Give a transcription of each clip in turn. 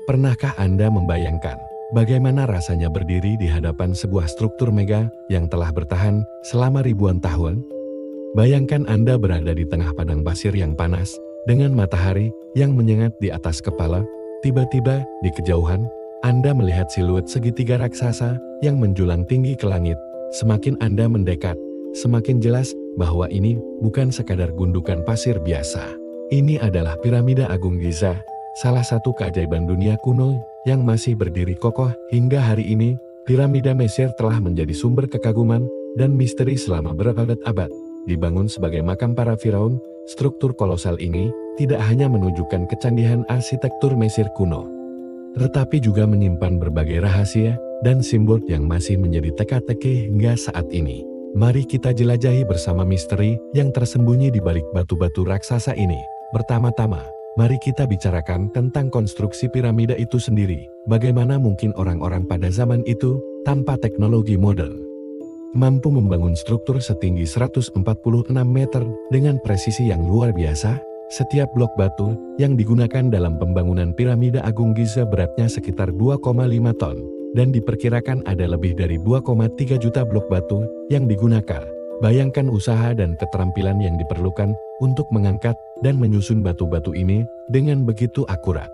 Pernahkah Anda membayangkan bagaimana rasanya berdiri di hadapan sebuah struktur mega yang telah bertahan selama ribuan tahun? Bayangkan Anda berada di tengah padang pasir yang panas, dengan matahari yang menyengat di atas kepala. Tiba-tiba, di kejauhan, Anda melihat siluet segitiga raksasa yang menjulang tinggi ke langit. Semakin Anda mendekat, semakin jelas bahwa ini bukan sekadar gundukan pasir biasa. Ini adalah Piramida Agung Giza, salah satu keajaiban dunia kuno yang masih berdiri kokoh hingga hari ini. Piramida Mesir telah menjadi sumber kekaguman dan misteri selama berabad-abad. Dibangun sebagai makam para firaun, struktur kolosal ini tidak hanya menunjukkan kecandihan arsitektur Mesir kuno, tetapi juga menyimpan berbagai rahasia dan simbol yang masih menjadi teka-teki hingga saat ini. Mari kita jelajahi bersama misteri yang tersembunyi di balik batu-batu raksasa ini. Pertama-tama, mari kita bicarakan tentang konstruksi piramida itu sendiri. Bagaimana mungkin orang-orang pada zaman itu, tanpa teknologi modern, mampu membangun struktur setinggi 146 meter dengan presisi yang luar biasa? Setiap blok batu yang digunakan dalam pembangunan Piramida Agung Giza beratnya sekitar 2,5 ton, dan diperkirakan ada lebih dari 2,3 juta blok batu yang digunakan. Bayangkan usaha dan keterampilan yang diperlukan untuk mengangkat dan menyusun batu-batu ini dengan begitu akurat.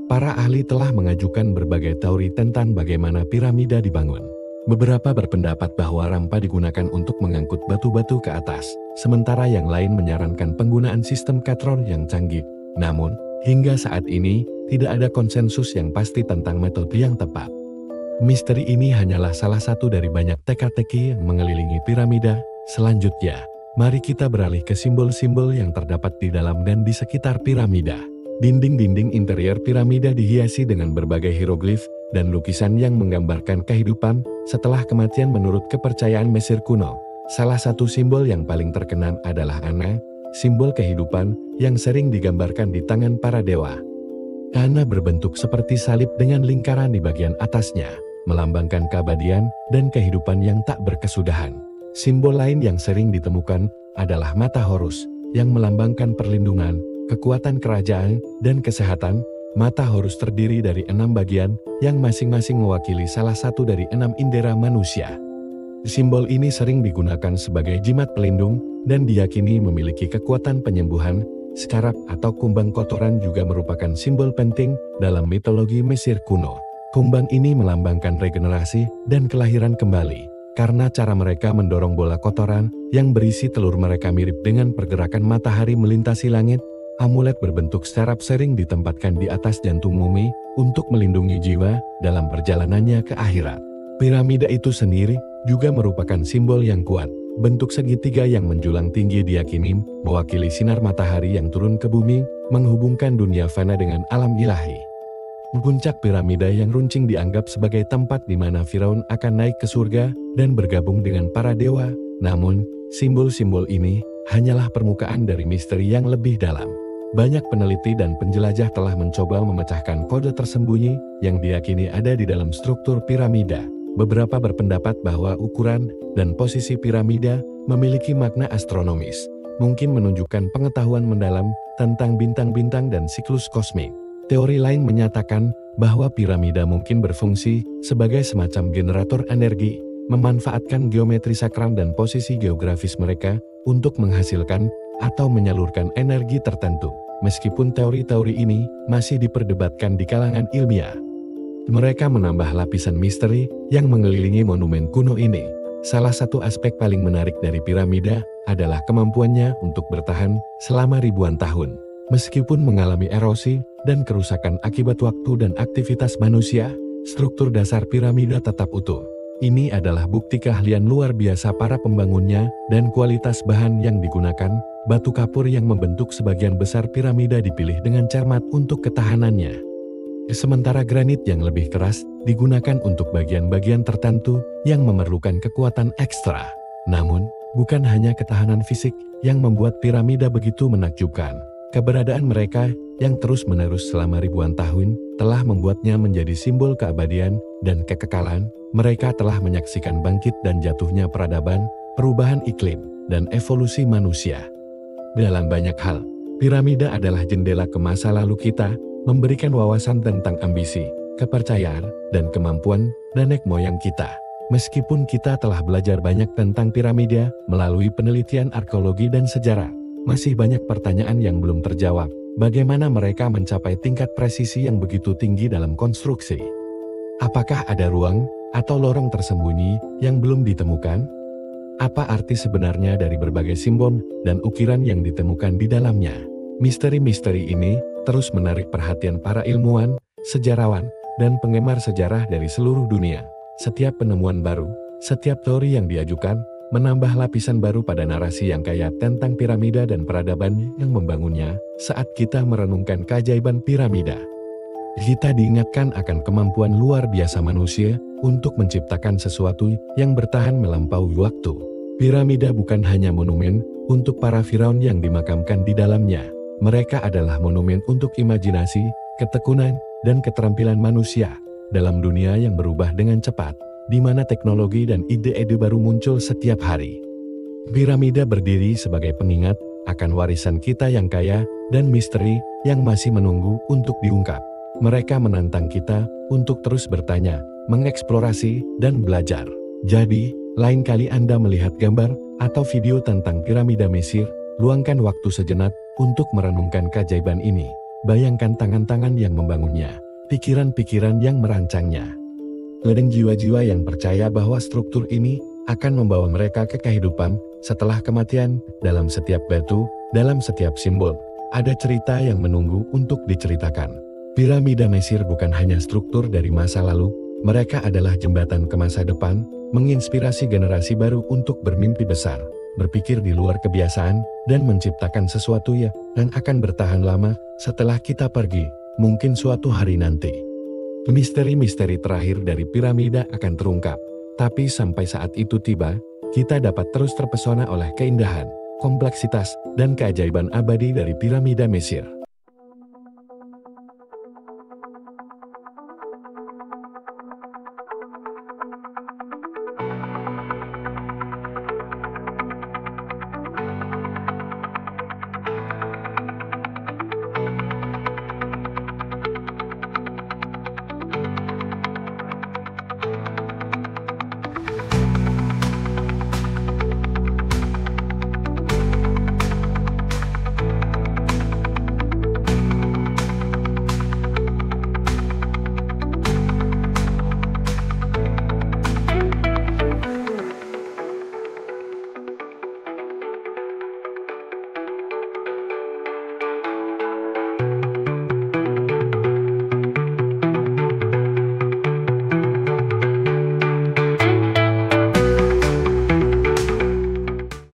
Para ahli telah mengajukan berbagai teori tentang bagaimana piramida dibangun. Beberapa berpendapat bahwa rampa digunakan untuk mengangkut batu-batu ke atas, sementara yang lain menyarankan penggunaan sistem katron yang canggih. Namun, hingga saat ini, tidak ada konsensus yang pasti tentang metode yang tepat. Misteri ini hanyalah salah satu dari banyak teka-teki yang mengelilingi piramida. Selanjutnya, mari kita beralih ke simbol-simbol yang terdapat di dalam dan di sekitar piramida. Dinding-dinding interior piramida dihiasi dengan berbagai hieroglif dan lukisan yang menggambarkan kehidupan setelah kematian menurut kepercayaan Mesir kuno. Salah satu simbol yang paling terkenal adalah Ana, simbol kehidupan yang sering digambarkan di tangan para dewa. Ana berbentuk seperti salib dengan lingkaran di bagian atasnya, melambangkan keabadian dan kehidupan yang tak berkesudahan. Simbol lain yang sering ditemukan adalah mata Horus, yang melambangkan perlindungan, kekuatan kerajaan, dan kesehatan. Mata Horus terdiri dari 6 bagian, yang masing-masing mewakili salah satu dari 6 indera manusia. Simbol ini sering digunakan sebagai jimat pelindung, dan diyakini memiliki kekuatan penyembuhan. Scarab atau kumbang kotoran juga merupakan simbol penting dalam mitologi Mesir kuno. Kumbang ini melambangkan regenerasi dan kelahiran kembali, karena cara mereka mendorong bola kotoran yang berisi telur mereka mirip dengan pergerakan matahari melintasi langit. Amulet berbentuk scarab sering ditempatkan di atas jantung mumi untuk melindungi jiwa dalam perjalanannya ke akhirat. Piramida itu sendiri juga merupakan simbol yang kuat. Bentuk segitiga yang menjulang tinggi diyakini mewakili sinar matahari yang turun ke bumi, menghubungkan dunia fana dengan alam ilahi. Puncak piramida yang runcing dianggap sebagai tempat di mana Firaun akan naik ke surga dan bergabung dengan para dewa. Namun, simbol-simbol ini hanyalah permukaan dari misteri yang lebih dalam. Banyak peneliti dan penjelajah telah mencoba memecahkan kode tersembunyi yang diyakini ada di dalam struktur piramida. Beberapa berpendapat bahwa ukuran dan posisi piramida memiliki makna astronomis, mungkin menunjukkan pengetahuan mendalam tentang bintang-bintang dan siklus kosmik. Teori lain menyatakan bahwa piramida mungkin berfungsi sebagai semacam generator energi, memanfaatkan geometri sakral dan posisi geografis mereka untuk menghasilkan atau menyalurkan energi tertentu. Meskipun teori-teori ini masih diperdebatkan di kalangan ilmiah, mereka menambah lapisan misteri yang mengelilingi monumen kuno ini. Salah satu aspek paling menarik dari piramida adalah kemampuannya untuk bertahan selama ribuan tahun. Meskipun mengalami erosi dan kerusakan akibat waktu dan aktivitas manusia, struktur dasar piramida tetap utuh. Ini adalah bukti keahlian luar biasa para pembangunnya dan kualitas bahan yang digunakan. Batu kapur yang membentuk sebagian besar piramida dipilih dengan cermat untuk ketahanannya. Sementara granit yang lebih keras digunakan untuk bagian-bagian tertentu yang memerlukan kekuatan ekstra. Namun, bukan hanya ketahanan fisik yang membuat piramida begitu menakjubkan. Keberadaan mereka yang terus-menerus selama ribuan tahun telah membuatnya menjadi simbol keabadian dan kekekalan. Mereka telah menyaksikan bangkit dan jatuhnya peradaban, perubahan iklim, dan evolusi manusia. Dalam banyak hal, piramida adalah jendela ke masa lalu kita. memberikan wawasan tentang ambisi, kepercayaan, dan kemampuan nenek moyang kita. Meskipun kita telah belajar banyak tentang piramida melalui penelitian arkeologi dan sejarah, masih banyak pertanyaan yang belum terjawab. Bagaimana mereka mencapai tingkat presisi yang begitu tinggi dalam konstruksi? Apakah ada ruang atau lorong tersembunyi yang belum ditemukan? Apa arti sebenarnya dari berbagai simbol dan ukiran yang ditemukan di dalamnya? Misteri-misteri ini terus menarik perhatian para ilmuwan, sejarawan, dan penggemar sejarah dari seluruh dunia. Setiap penemuan baru, setiap teori yang diajukan, menambah lapisan baru pada narasi yang kaya tentang piramida dan peradaban yang membangunnya. Saat kita merenungkan keajaiban piramida, kita diingatkan akan kemampuan luar biasa manusia untuk menciptakan sesuatu yang bertahan melampaui waktu. Piramida bukan hanya monumen untuk para firaun yang dimakamkan di dalamnya. Mereka adalah monumen untuk imajinasi, ketekunan, dan keterampilan manusia dalam dunia yang berubah dengan cepat, di mana teknologi dan ide-ide baru muncul setiap hari. Piramida berdiri sebagai pengingat akan warisan kita yang kaya dan misteri yang masih menunggu untuk diungkap. Mereka menantang kita untuk terus bertanya, mengeksplorasi, dan belajar. Jadi, lain kali Anda melihat gambar atau video tentang piramida Mesir, luangkan waktu sejenak untuk merenungkan keajaiban ini. Bayangkan tangan-tangan yang membangunnya, pikiran-pikiran yang merancangnya, dan jiwa-jiwa yang percaya bahwa struktur ini akan membawa mereka ke kehidupan setelah kematian. Dalam setiap batu, dalam setiap simbol, ada cerita yang menunggu untuk diceritakan. Piramida Mesir bukan hanya struktur dari masa lalu, mereka adalah jembatan ke masa depan, menginspirasi generasi baru untuk bermimpi besar, berpikir di luar kebiasaan, dan menciptakan sesuatu yang akan bertahan lama setelah kita pergi, mungkin suatu hari nanti. Misteri-misteri terakhir dari piramida akan terungkap, tapi sampai saat itu tiba, kita dapat terus terpesona oleh keindahan, kompleksitas, dan keajaiban abadi dari piramida Mesir.